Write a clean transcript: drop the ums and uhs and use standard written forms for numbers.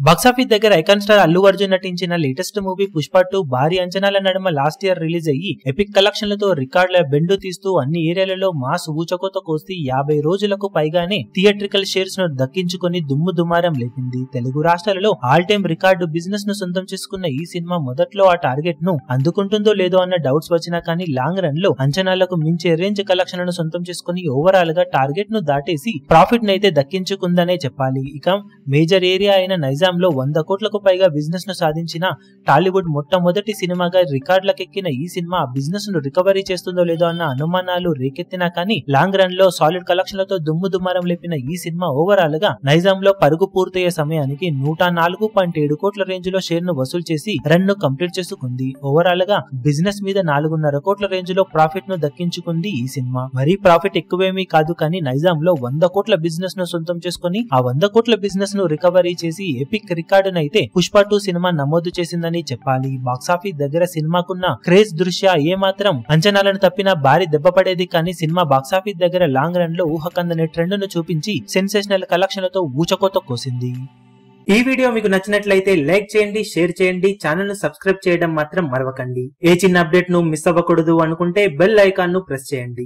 Box office దగ్గర icon star Allu Arjun నటించిన latest movie Pushpa 2 భారీ అంచనాల నడుమ లాస్ట్ ఇయర్ రిలీజ్ అయ్యి ఎపిక్ కలెక్షన్లతో రికార్డుల బెండు తీస్తూ అన్ని ఏరియాలలో మాస్ ఊచకోత కోసి 50 రోజులకు పైగానే థియేట్రికల్ షేర్స్ ను దక్కించుకొని దుమ్ము దుమారం లేపింది. తెలుగు రాష్ట్రాలలో ఆల్ టైమ్ రికార్డు బిజినెస్ ను సొంతం చేసుకున్న ఈ సినిమా మొదట్లో ఆ టార్గెట్ ను అందుకుంటుందో లేదో అన్న డౌట్స్ వచ్చినా కానీ లాంగ్ రన్ లో అంచనాలకు మించే రేంజ్ కలెక్షన్లను సొంతం చేసుకుని ఓవరాల్ గా టార్గెట్ ను దాటేసి ప్రాఫిట్ నైతే దక్కించుకుందనే చెప్పాలి. ఇక మేజర్ ఏరియా అయిన నైజాం లో 100 కోట్లకు పైగా బిజినెస్ ను సాధించిన టాలీవుడ్ మొట్టమొదటి సినిమాగా రికార్డులకెక్కిన ఈ సినిమా బిజినెస్ ను రికవరీ చేస్తుందో లేదో అన్న అనుమానాలు రేకెత్తినా కానీ లాంగ్ రన్ లో సాలిడ్ కలెక్షన్లతో దుమ్ము దుమారం లేపిన ఈ సినిమా ఓవరాల్ గా నైజాం లో పరుగు పూర్తయ్యే సమయానికి 104.7 కోట్ల రేంజ్ లో షేర్ ను వసూలు చేసి రన్ ను కంప్లీట్ చేసుకుంది. ఓవరాల్ గా బిజినెస్ మీద 4.5 కోట్ల రేంజ్ లో ప్రాఫిట్ ను దక్కించుకుంది ఈ సినిమా. మరీ ప్రాఫిట్ ఎక్కువేమీ కాదు కానీ నైజాం లో 100 కోట్ల బిజినెస్ ను సొంతం చేసుకుని ఆ 100 కోట్ల బిజినెస్ ను రికవరీ చేసి ఎపిక్ రికార్డునైతే పుష్ప 2 సినిమా నమోదు చేసిందని చెప్పాలి. బాక్సాఫీస్ దగ్గర సినిమాకున్న క్రేజ్ దృష్ట్యా ఏమాత్రం అంచనాలను తప్పినా భారీ దెబ్బ పడేది కానీ సినిమా బాక్సాఫీస్ దగ్గర లాంగ్ రన్ లో ఊహకందని ట్రెండ్ ను చూపించి సెన్సేషనల్ కలెక్షన్లతో ఊచకోత కోసింది. ఈ వీడియో మీకు నచ్చినట్లయితే లైక్ చేయండి, షేర్ చేయండి, ఛానల్ ను సబ్స్క్రైబ్ చేయడం మాత్రం మరవకండి. ఏ చిన్న అప్డేట్ ను మిస్ అవ్వకూడదు అనుకుంటే బెల్ ఐకాన్ ను ప్రెస్ చేయండి.